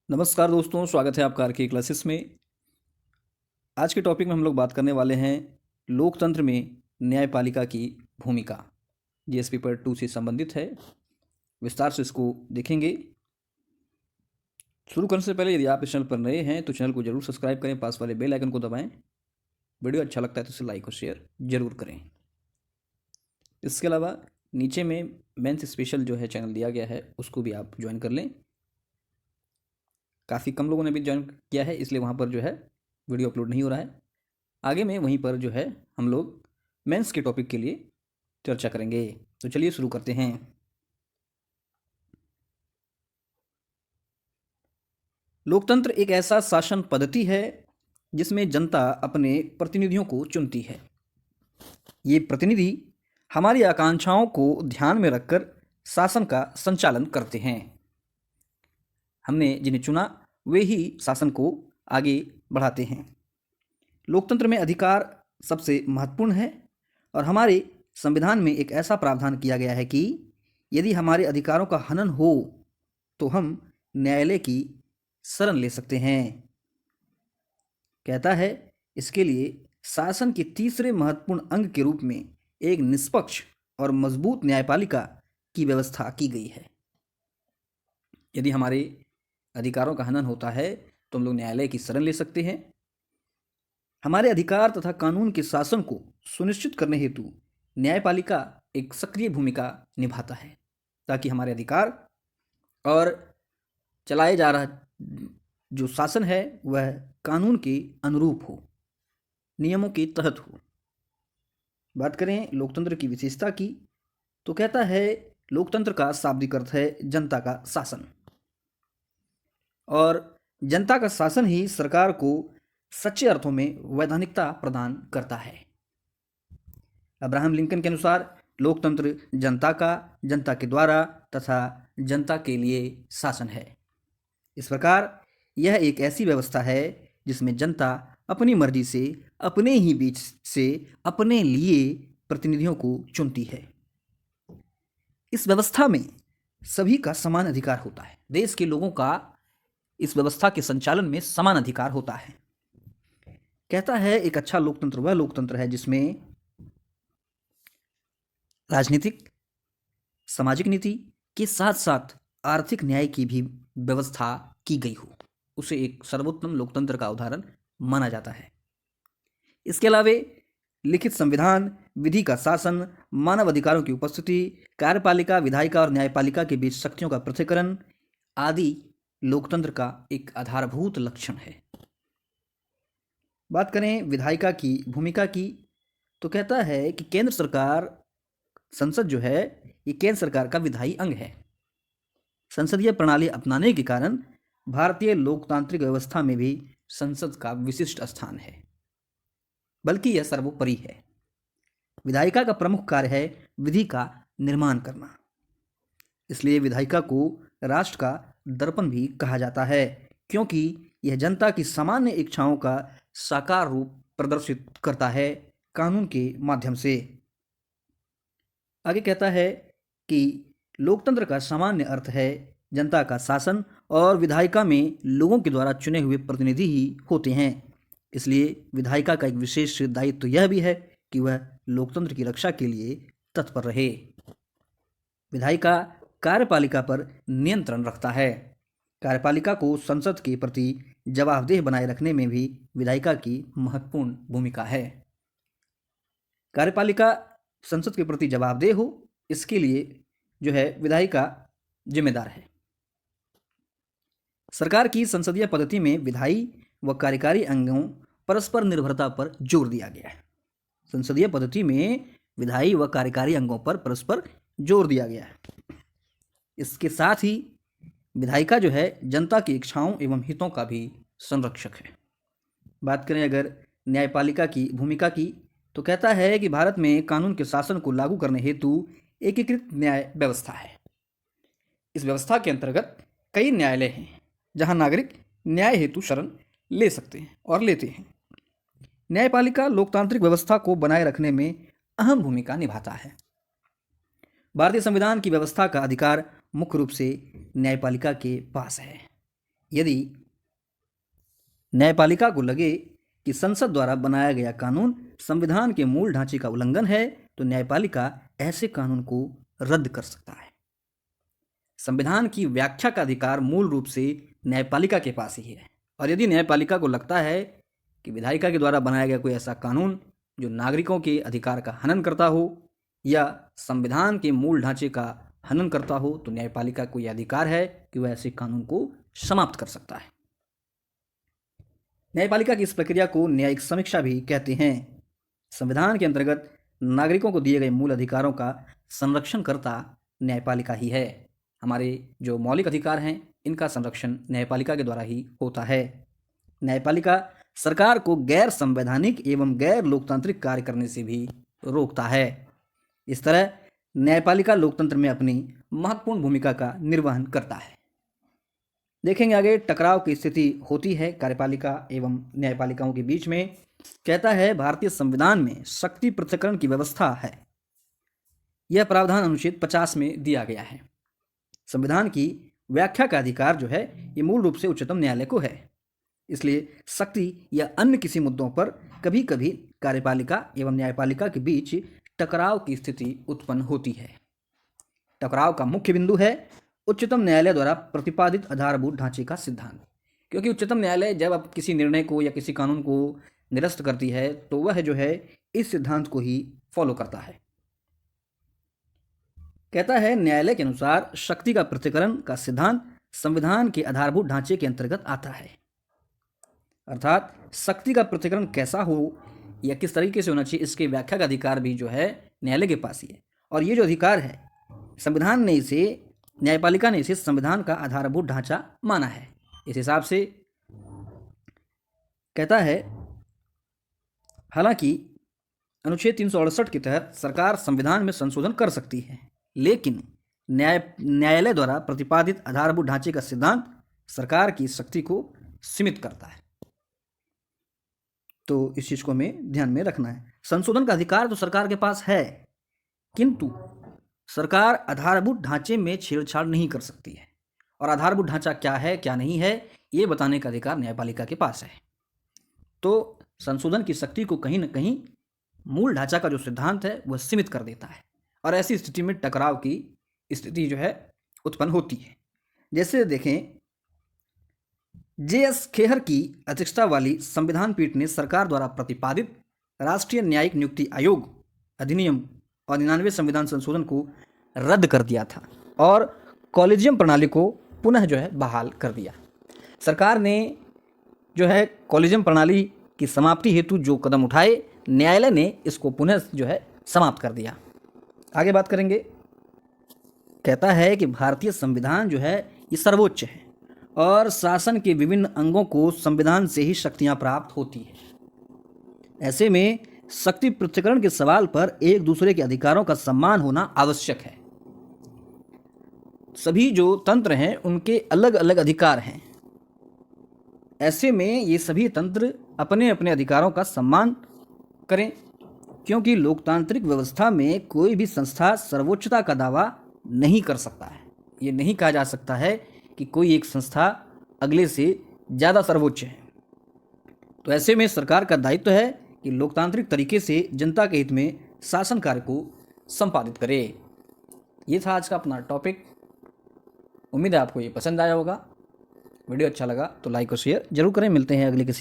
नमस्कार दोस्तों, स्वागत है आपका आर के क्लासेस में। आज के टॉपिक में हम लोग बात करने वाले हैं लोकतंत्र में न्यायपालिका की भूमिका। जीएस पेपर 2 से संबंधित है। विस्तार से इसको देखेंगे। शुरू करने से पहले यदि आप इस चैनल पर नए हैं तो चैनल को जरूर सब्सक्राइब करें, पास वाले बेल आइकन को दबाएं। वीडियो अच्छा लगता है तो इसे लाइक और शेयर जरूर करें। इसके अलावा नीचे में मेंस स्पेशल जो है चैनल दिया गया है, उसको भी आप ज्वाइन कर लें। काफ़ी कम लोगों ने भी ज्वाइन किया है, इसलिए वहाँ पर जो है वीडियो अपलोड नहीं हो रहा है। आगे में वहीं पर जो है हम लोग मेंस के टॉपिक के लिए चर्चा करेंगे। तो चलिए शुरू करते हैं। लोकतंत्र एक ऐसा शासन पद्धति है जिसमें जनता अपने प्रतिनिधियों को चुनती है। ये प्रतिनिधि हमारी आकांक्षाओं को ध्यान में रखकर शासन का संचालन करते हैं। हमने जिन्हें चुना वे ही शासन को आगे बढ़ाते हैं। लोकतंत्र में अधिकार सबसे महत्वपूर्ण है और हमारे संविधान में एक ऐसा प्रावधान किया गया है कि यदि हमारे अधिकारों का हनन हो तो हम न्यायालय की शरण ले सकते हैं। कहता है इसके लिए शासन के तीसरे महत्वपूर्ण अंग के रूप में एक निष्पक्ष और मजबूत न्यायपालिका की व्यवस्था की गई है। यदि हमारे अधिकारों का हनन होता है तो हम लोग न्यायालय की शरण ले सकते हैं। हमारे अधिकार तथा कानून के शासन को सुनिश्चित करने हेतु न्यायपालिका एक सक्रिय भूमिका निभाता है ताकि हमारे अधिकार और चलाए जा रहा जो शासन है वह कानून के अनुरूप हो, नियमों के तहत हो। बात करें लोकतंत्र की विशेषता की तो कहता है लोकतंत्र का शाब्दिक अर्थ है जनता का शासन, और जनता का शासन ही सरकार को सच्चे अर्थों में वैधानिकता प्रदान करता है। अब्राहम लिंकन के अनुसार लोकतंत्र जनता के द्वारा तथा जनता के लिए शासन है। इस प्रकार यह एक ऐसी व्यवस्था है जिसमें जनता अपनी मर्जी से अपने ही बीच से अपने लिए प्रतिनिधियों को चुनती है। इस व्यवस्था में सभी का समान अधिकार होता है। देश के लोगों का इस व्यवस्था के संचालन में समान अधिकार होता है। कहता है एक अच्छा लोकतंत्र वह लोकतंत्र है जिसमें राजनीतिक सामाजिक नीति के साथ साथ आर्थिक न्याय की भी व्यवस्था की गई हो, उसे एक सर्वोत्तम लोकतंत्र का उदाहरण माना जाता है। इसके अलावा लिखित संविधान, विधि का शासन, मानव अधिकारों की उपस्थिति, कार्यपालिका, विधायिका और न्यायपालिका के बीच शक्तियों का पृथक्करण आदि लोकतंत्र का एक आधारभूत लक्षण है। बात करें विधायिका की भूमिका की तो कहता है कि केंद्र सरकार संसद जो है ये केंद्र सरकार का विधायी अंग है। संसदीय प्रणाली अपनाने के कारण भारतीय लोकतांत्रिक व्यवस्था में भी संसद का विशिष्ट स्थान है, बल्कि यह सर्वोपरि है। विधायिका का प्रमुख कार्य है विधि का निर्माण करना, इसलिए विधायिका को राष्ट्र का दर्पण भी कहा जाता है, क्योंकि यह जनता की सामान्य इच्छाओं का साकार रूप प्रदर्शित करता है कानून के माध्यम से। आगे कहता है कि लोकतंत्र का सामान्य अर्थ है जनता का शासन और विधायिका में लोगों के द्वारा चुने हुए प्रतिनिधि ही होते हैं। इसलिए विधायिका का एक विशेष दायित्व यह भी है कि वह लोकतंत्र की रक्षा के लिए तत्पर रहे। विधायिका कार्यपालिका पर नियंत्रण रखता है। कार्यपालिका को संसद के प्रति जवाबदेह बनाए रखने में भी विधायिका की महत्वपूर्ण भूमिका है। कार्यपालिका संसद के प्रति जवाबदेह हो, इसके लिए जो है विधायिका जिम्मेदार है। सरकार की संसदीय पद्धति में विधायी व कार्यकारी अंगों परस्पर निर्भरता पर जोर दिया गया है। संसदीय पद्धति में विधायी व कार्यकारी अंगों पर परस्पर जोर दिया गया है। इसके साथ ही विधायिका जो है जनता की इच्छाओं एवं हितों का भी संरक्षक है। बात करें अगर न्यायपालिका की भूमिका की तो कहता है कि भारत में कानून के शासन को लागू करने हेतु एकीकृत न्याय व्यवस्था है। इस व्यवस्था के अंतर्गत कई न्यायालय हैं जहां नागरिक न्याय हेतु शरण ले सकते हैं और लेते हैं। न्यायपालिका लोकतांत्रिक व्यवस्था को बनाए रखने में अहम भूमिका निभाता है। भारतीय संविधान की व्यवस्था का अधिकार मुख्य रूप से न्यायपालिका के पास है। यदि न्यायपालिका को लगे कि संसद द्वारा बनाया गया कानून संविधान के मूल ढांचे का उल्लंघन है तो न्यायपालिका ऐसे कानून को रद्द कर सकता है। संविधान की व्याख्या का अधिकार मूल रूप से न्यायपालिका के पास ही है, और यदि न्यायपालिका को लगता है कि विधायिका के द्वारा बनाया गया कोई ऐसा कानून जो नागरिकों के अधिकार का हनन करता हो या संविधान के मूल ढांचे का हनन करता हो, तो न्यायपालिका को यह अधिकार है कि वह ऐसे कानून को समाप्त कर सकता है। न्यायपालिका की इस प्रक्रिया को न्यायिक समीक्षा भी कहते हैं। संविधान के अंतर्गत नागरिकों को दिए गए मूल अधिकारों का संरक्षण करता न्यायपालिका ही है। हमारे जो मौलिक अधिकार हैं इनका संरक्षण न्यायपालिका के द्वारा ही होता है। न्यायपालिका सरकार को गैर संवैधानिक एवं गैर लोकतांत्रिक कार्य करने से भी रोकता है। इस तरह न्यायपालिका लोकतंत्र में अपनी महत्वपूर्ण भूमिका का निर्वहन करता है। देखेंगे आगे, टकराव की स्थिति होती है कार्यपालिका एवं न्यायपालिकाओं के बीच में। कहता है भारतीय संविधान में शक्ति पृथक्करण की व्यवस्था है। यह प्रावधान अनुच्छेद 50 में दिया गया है। संविधान की व्याख्या का अधिकार जो है ये मूल रूप से उच्चतम न्यायालय को है। इसलिए शक्ति या अन्य किसी मुद्दों पर कभी कभी कार्यपालिका एवं न्यायपालिका के बीच टकराव की स्थिति उत्पन्न होती है। टकराव का मुख्य बिंदु है उच्चतम न्यायालय द्वारा प्रतिपादित आधारभूत ढांचे का सिद्धांत, क्योंकि उच्चतम न्यायालय जब अब किसी निर्णय को या किसी कानून को निरस्त करती है तो वह जो है इस सिद्धांत को ही फॉलो करता है। कहता है न्यायालय के अनुसार शक्ति का पृथक्करण का सिद्धांत संविधान के आधारभूत ढांचे के अंतर्गत आता है। अर्थात शक्ति का पृथक्करण कैसा हो या किस तरीके से होना चाहिए इसके व्याख्या का अधिकार भी जो है न्यायालय के पास ही है। और ये जो अधिकार है संविधान ने इसे, न्यायपालिका ने इसे संविधान का आधारभूत ढांचा माना है। इस हिसाब से कहता है हालांकि अनुच्छेद 368 के तहत सरकार संविधान में संशोधन कर सकती है, लेकिन न्यायालय द्वारा प्रतिपादित आधारभूत ढांचे का सिद्धांत सरकार की शक्ति को सीमित करता है। तो इस चीज को हमें ध्यान में रखना है। संशोधन का अधिकार तो सरकार के पास है, किंतु सरकार आधारभूत ढांचे में छेड़छाड़ नहीं कर सकती है, और आधारभूत ढांचा क्या है क्या नहीं है ये बताने का अधिकार न्यायपालिका के पास है। तो संशोधन की शक्ति को कहीं ना कहीं मूल ढांचा का जो सिद्धांत है वह सीमित कर देता है, और ऐसी स्थिति में टकराव की स्थिति जो है उत्पन्न होती है। जैसे देखें, J.S. खेहर की अध्यक्षता वाली संविधान पीठ ने सरकार द्वारा प्रतिपादित राष्ट्रीय न्यायिक नियुक्ति आयोग अधिनियम और 99 संविधान संशोधन को रद्द कर दिया था और कॉलेजियम प्रणाली को पुनः जो है बहाल कर दिया। सरकार ने जो है कॉलेजियम प्रणाली की समाप्ति हेतु जो कदम उठाए, न्यायालय ने इसको पुनः जो है समाप्त कर दिया। आगे बात करेंगे। कहता है कि भारतीय संविधान जो है ये सर्वोच्च है और शासन के विभिन्न अंगों को संविधान से ही शक्तियां प्राप्त होती है। ऐसे में शक्ति पृथक्करण के सवाल पर एक दूसरे के अधिकारों का सम्मान होना आवश्यक है। सभी जो तंत्र हैं उनके अलग अलग अधिकार हैं। ऐसे में ये सभी तंत्र अपने अपने अधिकारों का सम्मान करें, क्योंकि लोकतांत्रिक व्यवस्था में कोई भी संस्था सर्वोच्चता का दावा नहीं कर सकता है। ये नहीं कहा जा सकता है कि कोई एक संस्था अगले से ज़्यादा सर्वोच्च है। तो ऐसे में सरकार का दायित्व है कि लोकतांत्रिक तरीके से जनता के हित में शासन कार्य को संपादित करे। ये था आज का अपना टॉपिक। उम्मीद है आपको ये पसंद आया होगा। वीडियो अच्छा लगा तो लाइक और शेयर जरूर करें। मिलते हैं अगले किसी